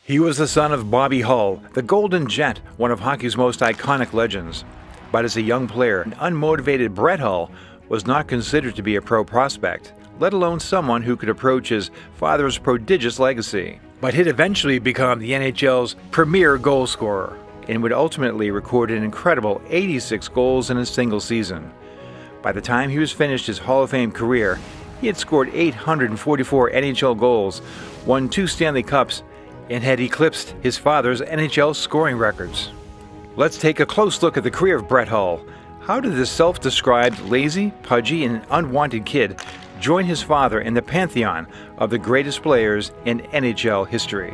He was the son of Bobby Hull, the Golden Jet, one of hockey's most iconic legends. But as a young player, an unmotivated Brett Hull was not considered to be a pro prospect, let alone someone who could approach his father's prodigious legacy. But he'd eventually become the NHL's premier goal scorer and would ultimately record an incredible 86 goals in a single season. By the time he was finished his Hall of Fame career, he had scored 844 NHL goals, won 2 Stanley Cups, and had eclipsed his father's NHL scoring records. Let's take a close look at the career of Brett Hull. How did this self-described lazy, pudgy, and unwanted kid join his father in the pantheon of the greatest players in NHL history?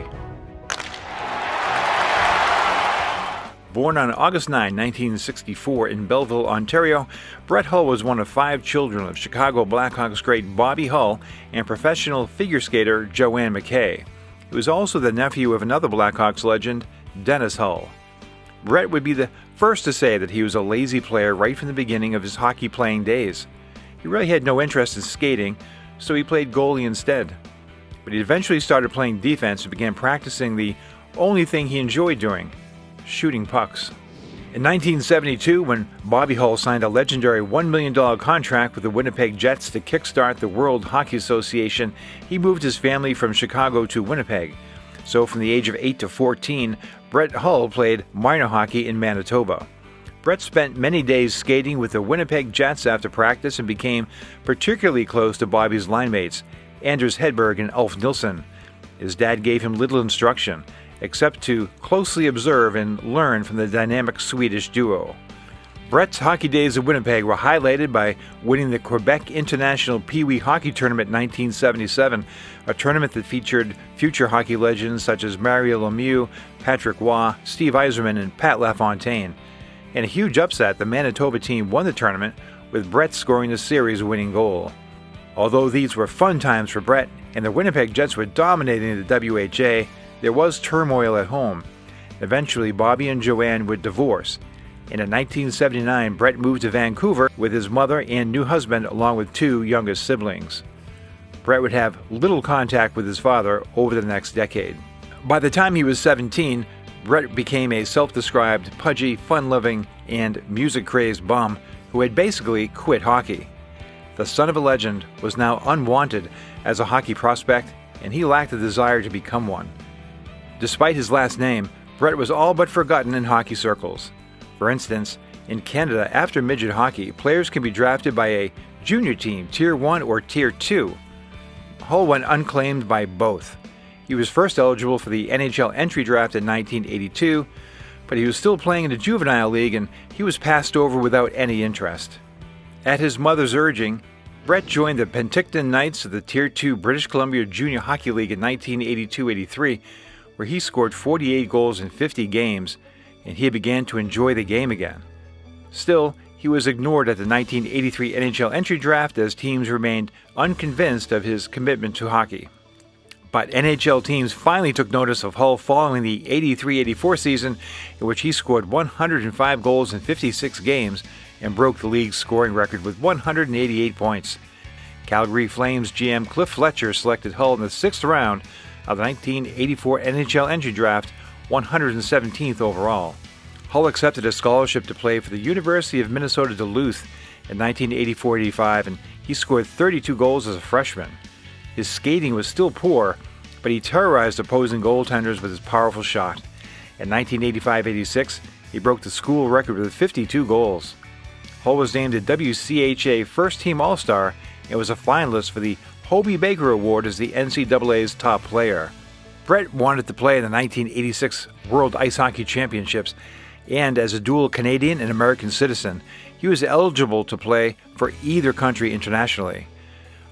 Born on August 9, 1964 in Belleville, Ontario, Brett Hull was one of 5 children of Chicago Blackhawks great Bobby Hull and professional figure skater Joanne McKay. He was also the nephew of another Blackhawks legend, Dennis Hull. Brett would be the first to say that he was a lazy player right from the beginning of his hockey playing days. He really had no interest in skating, so he played goalie instead. But he eventually started playing defense and began practicing the only thing he enjoyed doing, shooting pucks. In 1972, when Bobby Hull signed a legendary $1 million contract with the Winnipeg Jets to kickstart the World Hockey Association, he moved his family from Chicago to Winnipeg. So from the age of 8 to 14, Brett Hull played minor hockey in Manitoba. Brett spent many days skating with the Winnipeg Jets after practice and became particularly close to Bobby's line mates, Anders Hedberg and Ulf Nilsson. His dad gave him little instruction, except to closely observe and learn from the dynamic Swedish duo. Brett's hockey days at Winnipeg were highlighted by winning the Quebec International Pee Wee Hockey Tournament in 1977, a tournament that featured future hockey legends such as Mario Lemieux, Patrick Waugh, Steve Yzerman, and Pat LaFontaine. In a huge upset, the Manitoba team won the tournament, with Brett scoring the series-winning goal. Although these were fun times for Brett, and the Winnipeg Jets were dominating the WHA, there was turmoil at home. Eventually, Bobby and Joanne would divorce, and in 1979, Brett moved to Vancouver with his mother and new husband along with 2 youngest siblings. Brett would have little contact with his father over the next decade. By the time he was 17, Brett became a self-described pudgy, fun-loving, and music-crazed bum who had basically quit hockey. The son of a legend was now unwanted as a hockey prospect, and he lacked the desire to become one. Despite his last name, Brett was all but forgotten in hockey circles. For instance, in Canada, after midget hockey, players can be drafted by a junior team, Tier 1 or Tier 2. Hull went unclaimed by both. He was first eligible for the NHL entry draft in 1982, but he was still playing in the juvenile league and he was passed over without any interest. At his mother's urging, Brett joined the Penticton Knights of the Tier 2 British Columbia Junior Hockey League in 1982-83, where he scored 48 goals in 50 games, and he began to enjoy the game again. Still, he was ignored at the 1983 NHL entry draft as teams remained unconvinced of his commitment to hockey. But NHL teams finally took notice of Hull following the 83-84 season, in which he scored 105 goals in 56 games and broke the league's scoring record with 188 points. Calgary Flames GM Cliff Fletcher selected Hull in the 6th round of the 1984 NHL entry draft, 117th overall. Hull accepted a scholarship to play for the University of Minnesota Duluth in 1984-85, and he scored 32 goals as a freshman. His skating was still poor, but he terrorized opposing goaltenders with his powerful shot. In 1985-86, he broke the school record with 52 goals. Hull was named a WCHA First-Team All-Star and was a finalist for the Hobey Baker Award as the NCAA's top player. Brett wanted to play in the 1986 World Ice Hockey Championships, and as a dual Canadian and American citizen, he was eligible to play for either country internationally.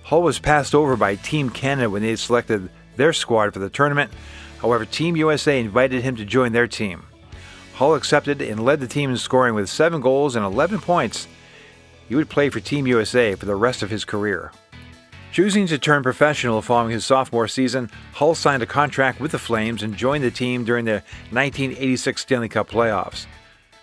Hull was passed over by Team Canada when they selected their squad for the tournament. However, Team USA invited him to join their team. Hull accepted and led the team in scoring with 7 goals and 11 points. He would play for Team USA for the rest of his career. Choosing to turn professional following his sophomore season, Hull signed a contract with the Flames and joined the team during the 1986 Stanley Cup playoffs.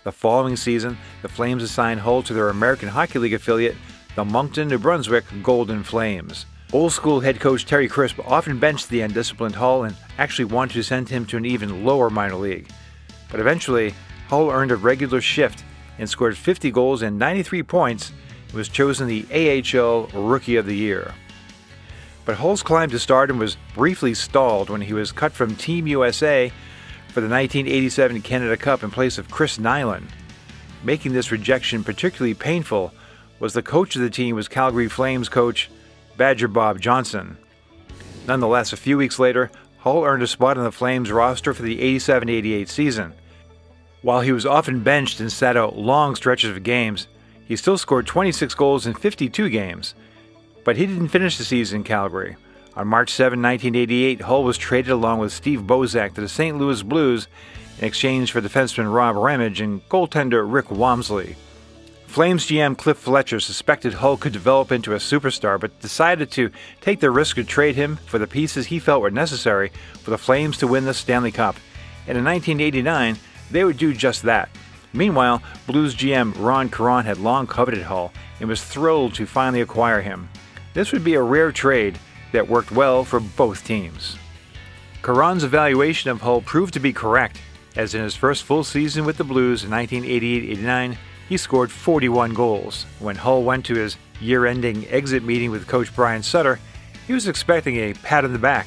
The following season, the Flames assigned Hull to their American Hockey League affiliate, the Moncton, New Brunswick Golden Flames. Old school head coach Terry Crisp often benched the undisciplined Hull and actually wanted to send him to an even lower minor league. But eventually, Hull earned a regular shift and scored 50 goals and 93 points and was chosen the AHL Rookie of the Year. But Hull's climb to stardom was briefly stalled when he was cut from Team USA for the 1987 Canada Cup in place of Chris Nyland. Making this rejection particularly painful was the coach of the team was Calgary Flames coach Badger Bob Johnson. Nonetheless, a few weeks later, Hull earned a spot on the Flames roster for the 87-88 season. While he was often benched and sat out long stretches of games, he still scored 26 goals in 52 games. But he didn't finish the season in Calgary. On March 7, 1988, Hull was traded along with Steve Bozak to the St. Louis Blues in exchange for defenseman Rob Ramage and goaltender Rick Wamsley. Flames GM Cliff Fletcher suspected Hull could develop into a superstar, but decided to take the risk to trade him for the pieces he felt were necessary for the Flames to win the Stanley Cup. And in 1989, they would do just that. Meanwhile, Blues GM Ron Caron had long coveted Hull and was thrilled to finally acquire him. This would be a rare trade that worked well for both teams. Caron's evaluation of Hull proved to be correct, as in his first full season with the Blues in 1988-89, he scored 41 goals. When Hull went to his year-ending exit meeting with coach Brian Sutter, he was expecting a pat on the back.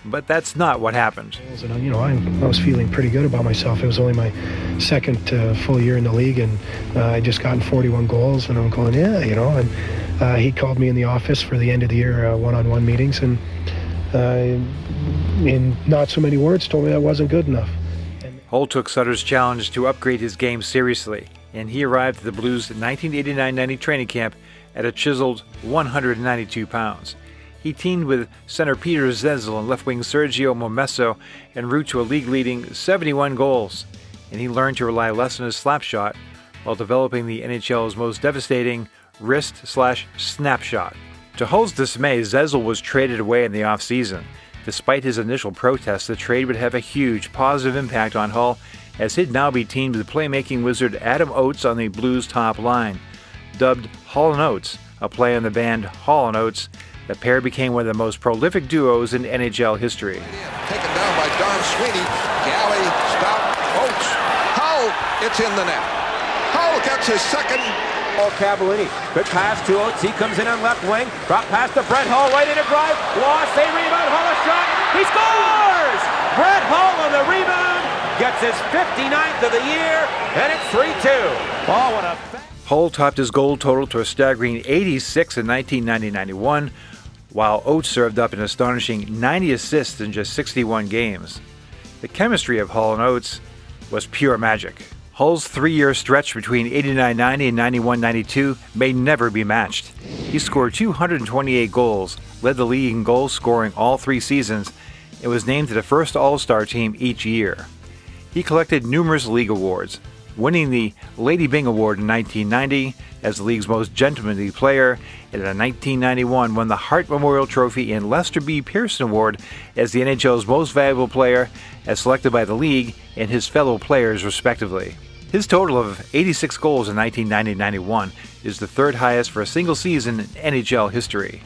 But that's not what happened. I was feeling pretty good about myself. It was only my second full year in the league, and I just gotten 41 goals, and I'm going, and he called me in the office for the end of the year one-on-one meetings, and in not so many words told me that wasn't good enough. Hull took Sutter's challenge to upgrade his game seriously, and he arrived at the Blues' 1989-90 training camp at a chiseled 192 pounds. He teamed with center Peter Zezel and left wing Sergio Momesso en route to a league-leading 71 goals, and he learned to rely less on his slap shot while developing the NHL's most devastating wrist/snap shot. To Hull's dismay, Zezel was traded away in the offseason. Despite his initial protests, the trade would have a huge positive impact on Hull, as he'd now be teamed with playmaking wizard Adam Oates on the Blues' top line. Dubbed Hall & Oates, a play on the band Hall & Oates, the pair became one of the most prolific duos in NHL history. Taken down by Don Sweeney. Galley, stop, Oates. Hull, it's in the net. Hull gets his second. Cavallini, good pass to Oates. He comes in on left wing. Drop pass to Brett Hull, right in a drive. Lost, they rebound. Hull a shot. He scores! Brett Hull on the rebound. Gets his 59th of the year, and it's 3-2. Oh, what a... Hull topped his goal total to a staggering 86 in 1990-91, while Oates served up an astonishing 90 assists in just 61 games. The chemistry of Hull and Oates was pure magic. Hull's 3-year stretch between 89-90 and 91-92 may never be matched. He scored 228 goals, led the league in goal scoring all 3 seasons, and was named to the first All-Star team each year. He collected numerous league awards, winning the Lady Byng Award in 1990 as the league's most gentlemanly player, and in 1991 won the Hart Memorial Trophy and Lester B. Pearson Award as the NHL's most valuable player, as selected by the league and his fellow players respectively. His total of 86 goals in 1990-91 is the third highest for a single season in NHL history.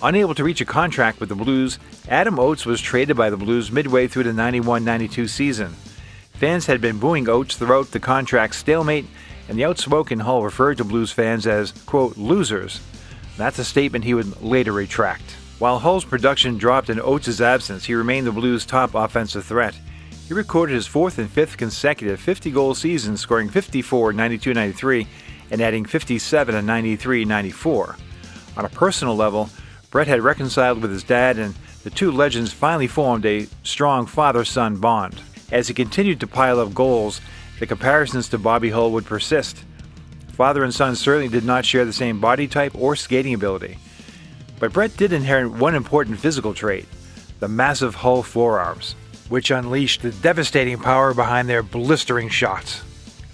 Unable to reach a contract with the Blues, Adam Oates was traded by the Blues midway through the 91-92 season. Fans had been booing Oates throughout the contract stalemate, and the outspoken Hull referred to Blues fans as, quote, losers. That's a statement he would later retract. While Hull's production dropped in Oates' absence, he remained the Blues' top offensive threat. He recorded his 4th and 5th consecutive 50-goal season, scoring 54 in 92-93 and adding 57 in 93-94. On a personal level, Brett had reconciled with his dad, and the two legends finally formed a strong father-son bond. As he continued to pile up goals, the comparisons to Bobby Hull would persist. Father and son certainly did not share the same body type or skating ability. But Brett did inherit one important physical trait, the massive Hull forearms, which unleashed the devastating power behind their blistering shots.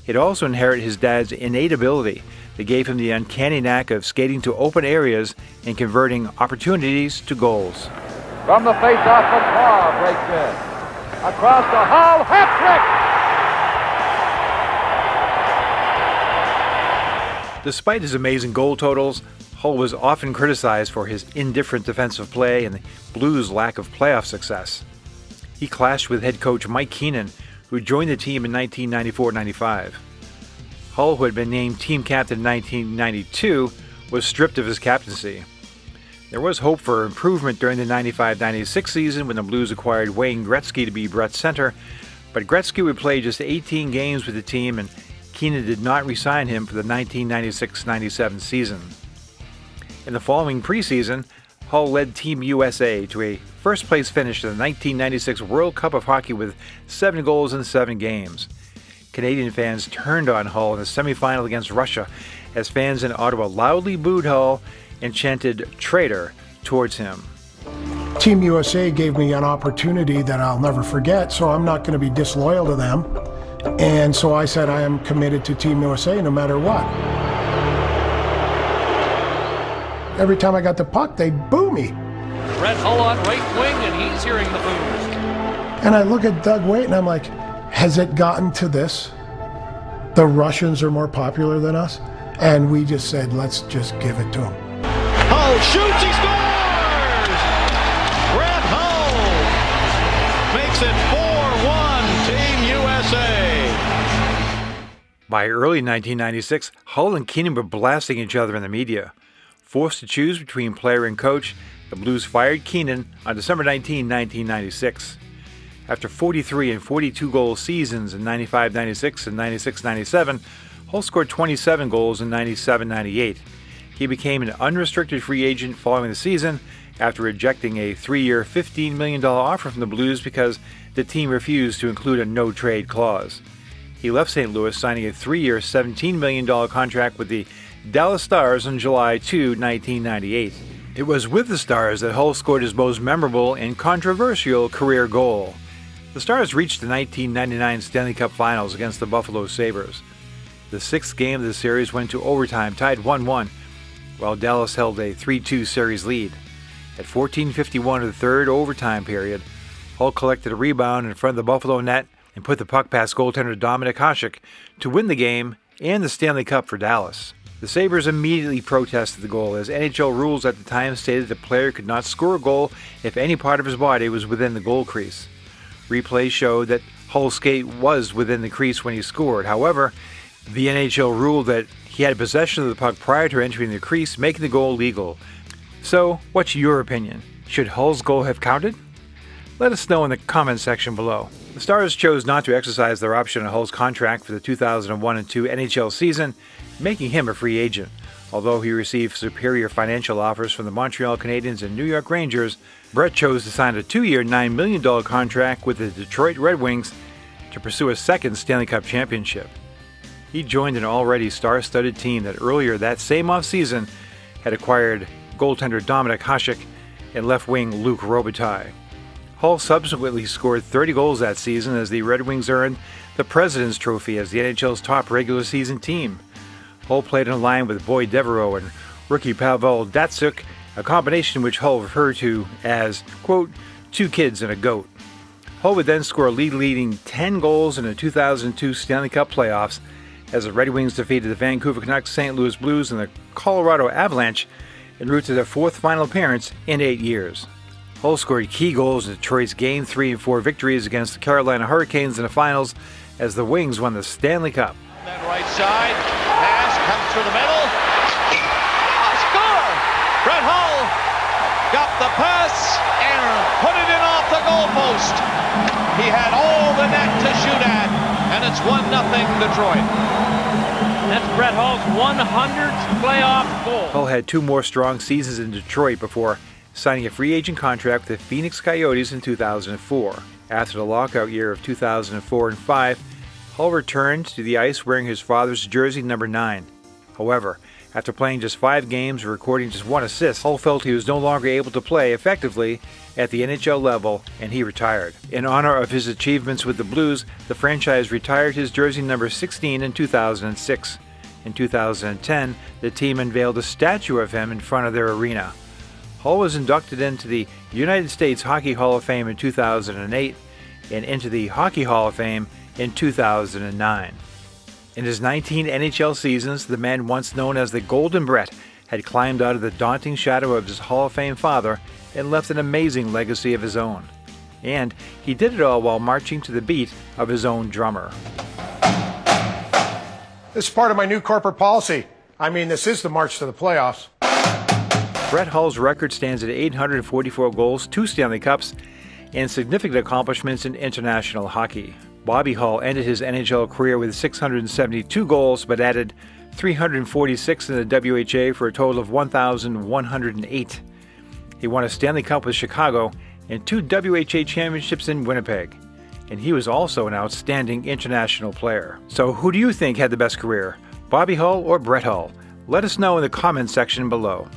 He'd also inherited his dad's innate ability that gave him the uncanny knack of skating to open areas and converting opportunities to goals. From the face-off, McClaw breaks in. Across the Hull, hat-trick! Despite his amazing goal totals, Hull was often criticized for his indifferent defensive play and the Blues' lack of playoff success. He clashed with head coach Mike Keenan, who joined the team in 1994-95. Hull, who had been named team captain in 1992, was stripped of his captaincy. There was hope for improvement during the 95-96 season when the Blues acquired Wayne Gretzky to be Brett's center, but Gretzky would play just 18 games with the team and Keenan did not re-sign him for the 1996-97 season. In the following preseason, Hull led Team USA to a first-place finish in the 1996 World Cup of Hockey with 7 goals in 7 games. Canadian fans turned on Hull in the semifinal against Russia as fans in Ottawa loudly booed Hull and chanted "traitor" towards him. Team USA gave me an opportunity that I'll never forget, so I'm not going to be disloyal to them. And so I said I am committed to Team USA no matter what. Every time I got the puck, they'd boo me. Brett Hull on right wing, and he's hearing the boos. And I look at Doug Weight and I'm like, has it gotten to this? The Russians are more popular than us? And we just said, let's just give it to them. Hull shoots, he scores! Brett Hull makes it 4-1, Team USA. By early 1996, Hull and Keenan were blasting each other in the media. Forced to choose between player and coach, the Blues fired Keenan on December 19, 1996. After 43 and 42 goal seasons in 95-96 and 96-97, Hull scored 27 goals in 97-98. He became an unrestricted free agent following the season after rejecting a 3-year, $15 million offer from the Blues because the team refused to include a no-trade clause. He left St. Louis, signing a 3-year, $17 million contract with the Dallas Stars on July 2, 1998. It was with the Stars that Hull scored his most memorable and controversial career goal. The Stars reached the 1999 Stanley Cup Finals against the Buffalo Sabres. The 6th game of the series went to overtime, tied 1-1, while Dallas held a 3-2 series lead. At 14:51 of the third overtime period, Hull collected a rebound in front of the Buffalo net and put the puck past goaltender Dominik Hasek to win the game and the Stanley Cup for Dallas. The Sabres immediately protested the goal, as NHL rules at the time stated the player could not score a goal if any part of his body was within the goal crease. Replays showed that Hull's skate was within the crease when he scored. However, the NHL ruled that he had possession of the puck prior to entering the crease, making the goal legal. So, what's your opinion? Should Hull's goal have counted? Let us know in the comments section below. The Stars chose not to exercise their option on Hull's contract for the 2001-2 NHL season, making him a free agent. Although he received superior financial offers from the Montreal Canadiens and New York Rangers, Brett chose to sign a 2-year, $9 million contract with the Detroit Red Wings to pursue a second Stanley Cup championship. He joined an already star-studded team that earlier that same offseason had acquired goaltender Dominik Hasek and left wing Luc Robitaille. Hull subsequently scored 30 goals that season as the Red Wings earned the President's Trophy as the NHL's top regular season team. Hull played in a line with Boyd Devereaux and rookie Pavel Datsyuk, a combination which Hull referred to as, quote, 2 kids and a goat. Hull would then score a league-leading 10 goals in the 2002 Stanley Cup playoffs as the Red Wings defeated the Vancouver Canucks, St. Louis Blues, and the Colorado Avalanche en route to their 4th final appearance in 8 years. Hull scored key goals in Detroit's Game 3 and 4 victories against the Carolina Hurricanes in the finals as the Wings won the Stanley Cup. That right side, pass comes through the middle. Score! Brett Hull got the pass and put it in off the goalpost. He had all the net to shoot at, and it's 1-0 Detroit. That's Brett Hull's 100th playoff goal. Hull had 2 more strong seasons in Detroit before signing a free agent contract with the Phoenix Coyotes in 2004. After the lockout year of 2004 and 5, Hull returned to the ice wearing his father's jersey number 9. However, after playing just 5 games and recording just 1 assist, Hull felt he was no longer able to play effectively at the NHL level and he retired. In honor of his achievements with the Blues, the franchise retired his jersey number 16 in 2006. In 2010, the team unveiled a statue of him in front of their arena. Hull was inducted into the United States Hockey Hall of Fame in 2008 and into the Hockey Hall of Fame in 2009. In his 19 NHL seasons, the man once known as the Golden Brett had climbed out of the daunting shadow of his Hall of Fame father and left an amazing legacy of his own. And he did it all while marching to the beat of his own drummer. This is part of my new corporate policy. I mean, this is the march to the playoffs. Brett Hull's record stands at 844 goals, 2 Stanley Cups, and significant accomplishments in international hockey. Bobby Hull ended his NHL career with 672 goals, but added 346 in the WHA for a total of 1,108. He won a Stanley Cup with Chicago and 2 WHA championships in Winnipeg. And he was also an outstanding international player. So who do you think had the best career, Bobby Hull or Brett Hull? Let us know in the comments section below.